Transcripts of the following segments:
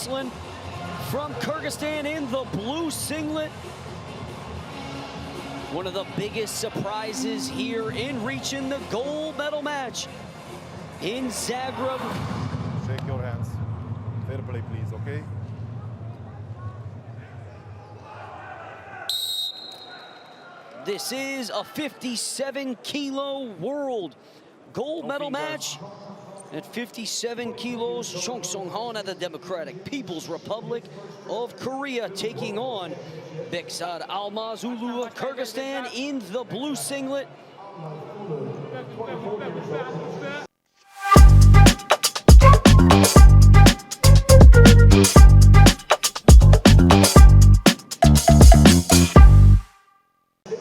wrestling from Kyrgyzstan in the blue singlet. One of the biggest surprises here in reaching the gold medal match in Zagreb. Shake your hands. Fair play, please, okay? This is a 57-kilo world gold medal match. At 57 kilos, Chонгсонг at the Democratic People's Republic of Korea taking on Bekzat Алмаз уулу of Kyrgyzstan in the blue singlet.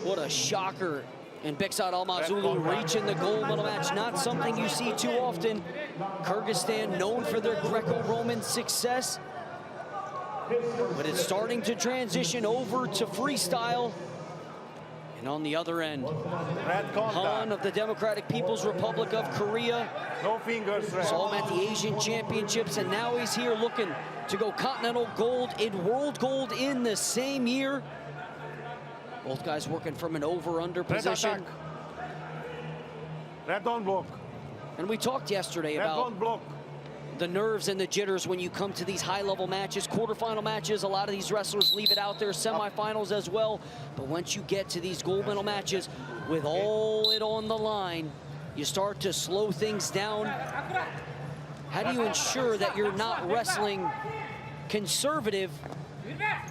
What a shocker. And Bekzat Алмаз уулу reaching the gold medal match, not something you see too often. Kyrgyzstan known for their Greco-Roman success, but it's starting to transition over to freestyle. And on the other end, Han of the Democratic People's Republic of Korea. No fingers, Saw him at the Asian Championships, and now he's here looking to go continental gold and world gold in the same year. Both guys working from an over-under position. Red on block. And we talked yesterday about the nerves and the jitters when you come to these high-level matches, quarterfinal matches. A lot of these wrestlers leave it out there, semifinals as well. But once you get to these gold medal matches with all it on the line, you start to slow things down. How do you ensure that you're not wrestling conservative?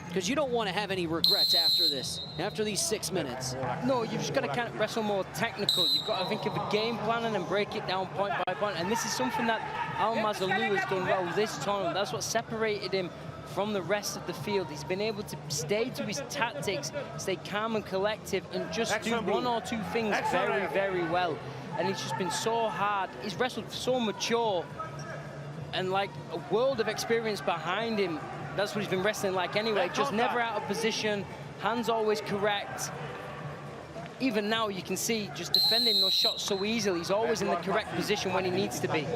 Because you don't want to have any regrets after this, after these 6 minutes. No, you've just got to kind of wrestle more technical. You've got to think of a game plan and then break it down point by point. And this is something that Алмаз уулу has done well this tournament. That's what separated him from the rest of the field. He's been able to stay to his tactics, stay calm and collective, and just do one or two things very, very well. And he's just been so hard. He's wrestled so mature and like a world of experience behind him. That's what he's been wrestling like anyway, just never out of position, hands always correct. Even now you can see just defending those shots so easily. He's always in the correct position when he needs to be.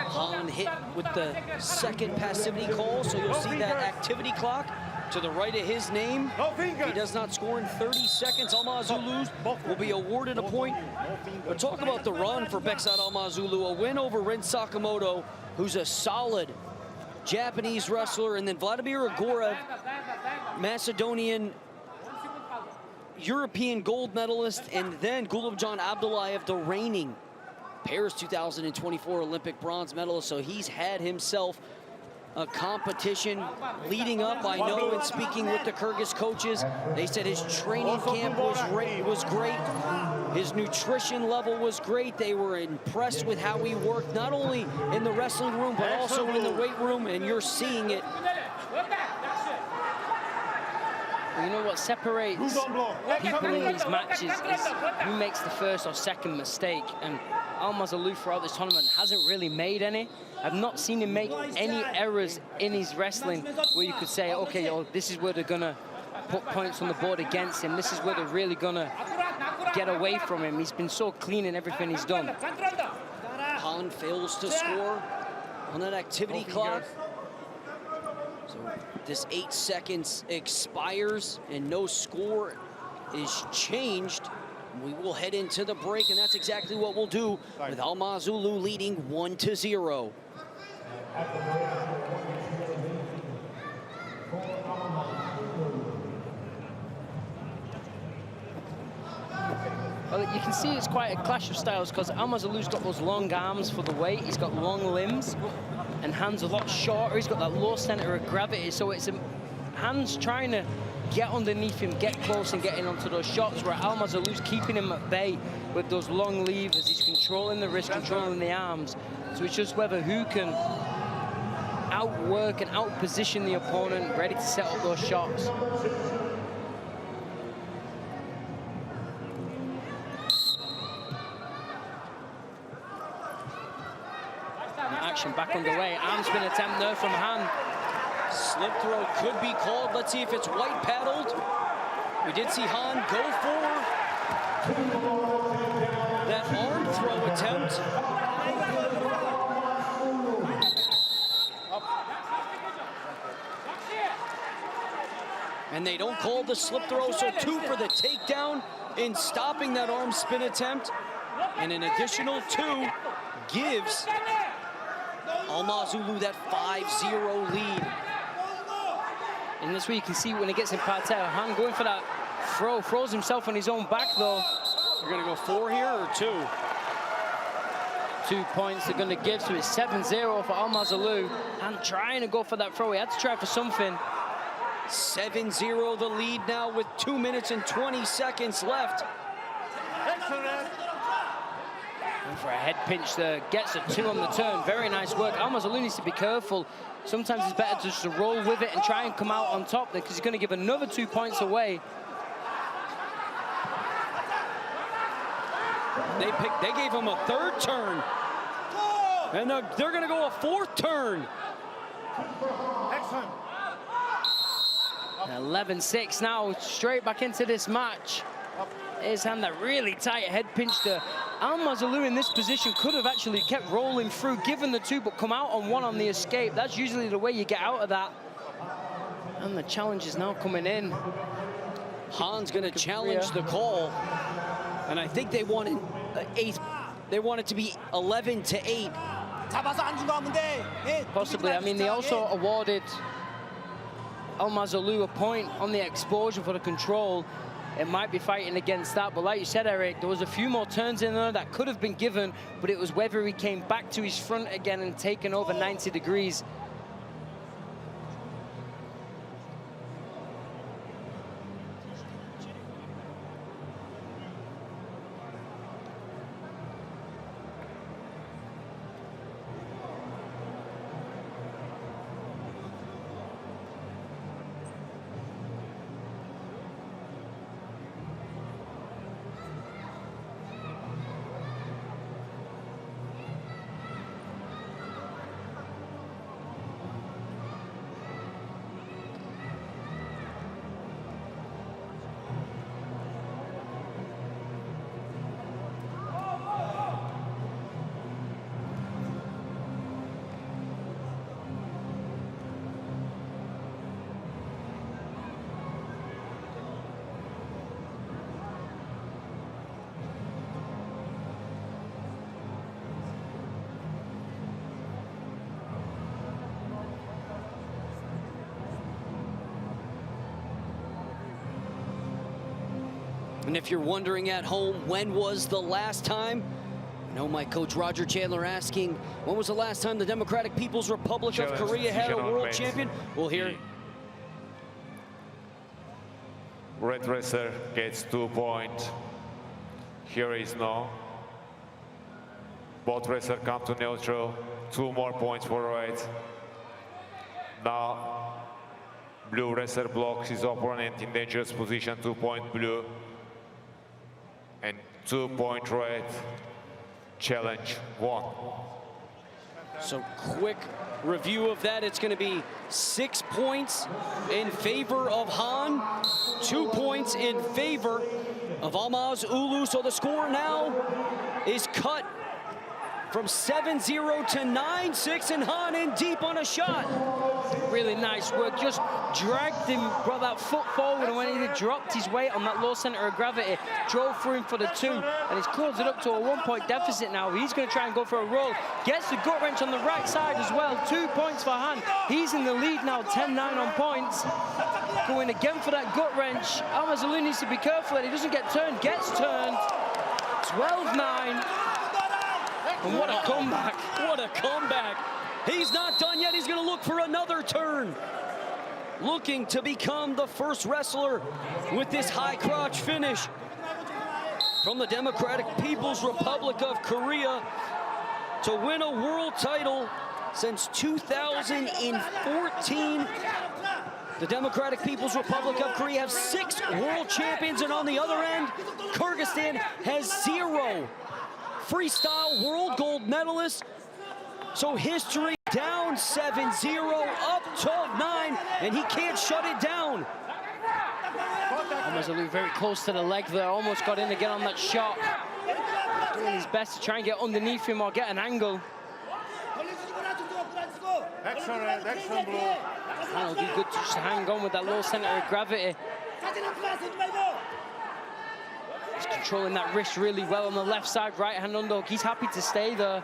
Han hit with the second passivity call, so you'll see that activity clock to the right of his name. If he does not score in 30 seconds, Алмаз уулу will be awarded a point. But talk about the run for Bekzat Алмаз уулу, a win over Rin Sakamoto, who's a solid Japanese wrestler, and then Vladimir Igorev, Macedonian European gold medalist, and then Gulabjan Abdullayev, the reigning Paris 2024 Olympic bronze medalist. So he's had himself a competition leading up. I know in speaking with the Kyrgyz coaches, they said his training camp was great. His nutrition level was great. They were impressed with how he worked, not only in the wrestling room, but also in the weight room, and you're seeing it. You know what separates people in these matches is who makes the first or second mistake. And Алмаз уулу throughout this tournament hasn't really made any. I've not seen him make any errors in his wrestling where you could say, okay, oh, this is where they're gonna put points on the board against him. This is where they're really gonna get away from him. He's been so clean in everything he's done. Han fails to score on that activity clock. So this 8 seconds expires and no score is changed. We will head into the break, and that's exactly what we'll do with Алмаз уулу leading 1-0. Well, you can see it's quite a clash of styles because Алмаз уулу's got those long arms for the weight. He's got long limbs, and hands a lot shorter. He's got that low center of gravity, so it's hands trying to get underneath him, get close and getting onto those shots, where Алмаз уулу's keeping him at bay with those long levers. He's controlling the wrist, controlling the arms. So it's just whether who can outwork and outposition the opponent, ready to set up those shots. Action back underway. Arm spin attempt there from Han. Slip throw could be called. Let's see if it's white paddled. We did see Han go for that arm throw attempt. And they don't call the slip throw, so 2 for the takedown in stopping that arm spin attempt. And an additional 2 gives Алмаз уулу that 5-0 lead. And that's where you can see when he gets in parterre, Han going for that throw, throws himself on his own back though. You're gonna go 4 here or 2? 2 points they're gonna give, so it's 7-0 for Алмаз уулу. Han trying to go for that throw, he had to try for something. 7-0 the lead now with 2 minutes and 20 seconds left. And for a head pinch there, gets a 2 on the turn. Very nice work. Алмаз уулу needs to be careful. Sometimes it's better just to roll with it and try and come out on top there, because he's going to give another 2 points away. They gave him a 3rd turn. And they're going to go a 4th turn. 11-6 now, straight back into this match. His hand that really tight head pinch there. Алмаз уулу in this position could have actually kept rolling through, given the 2, but come out on 1 on the escape. That's usually the way you get out of that. And the challenge is now coming in. Han's going to challenge the call. And I think they wanted 8. They want it to be 11-8. Possibly. I mean, they also awarded Алмаз уулу a point on the exposure for the control. It might be fighting against that, but like you said, Eric, there was a few more turns in there that could have been given, but it was whether he came back to his front again and taken over 90 degrees. And if you're wondering at home, when was the last time? I know my coach Roger Chandler asking, when was the last time the Democratic People's Republic of Korea had a world champion? We'll hear it. Red wrestler gets 2 points. Here is no. Both wrestlers come to neutral. 2 more points for red. Now, blue wrestler blocks his opponent in dangerous position. 2 point blue. And 2 point red. Challenge 1. So quick review of that. It's going to be 6 points in favor of Han, 2 points in favor of Алмаз уулу. So the score now is cut from 7-0 to 9-6, and Han in deep on a shot. Really nice work, just dragged him, brought that foot forward, and when he dropped his weight on that low center of gravity, drove through him for the 2, and he's closed it up to a 1 point deficit now. He's going to try and go for a roll. Gets the gut wrench on the right side as well. 2 points for Han. He's in the lead now, 10-9 on points. Going again for that gut wrench. Алмаз уулу needs to be careful that he doesn't get turned. Gets turned. 12-9. And what a comeback. What a comeback. He's not done yet. He's going to look for another turn. Looking to become the first wrestler with this high crotch finish from the Democratic People's Republic of Korea to win a world title since 2014. The Democratic People's Republic of Korea have 6 world champions, and on the other end, Kyrgyzstan has 0 freestyle world gold medalists. So history down 7-0, up 12-9, and he can't shut it down. Алмаз уулу very close to the leg there, almost got in again on that shot. Doing his best to try and get underneath him or get an angle. Action red, action blue. And it'll be good to just hang on with that low center of gravity. He's controlling that wrist really well on the left side, right hand underhook. He's happy to stay there.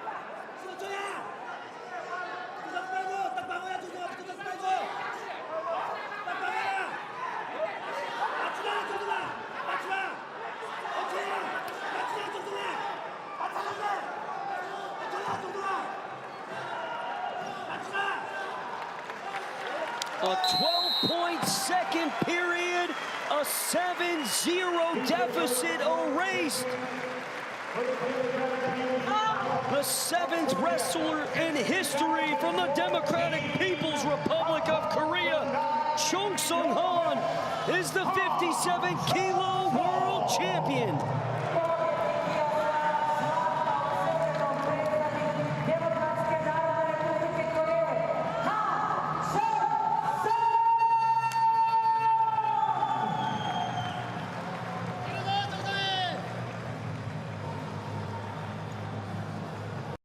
A 12-point second period, a 7-0 deficit erased. The seventh wrestler in history from the Democratic People's Republic of Korea, Chongsong is the 57-kilo world champion.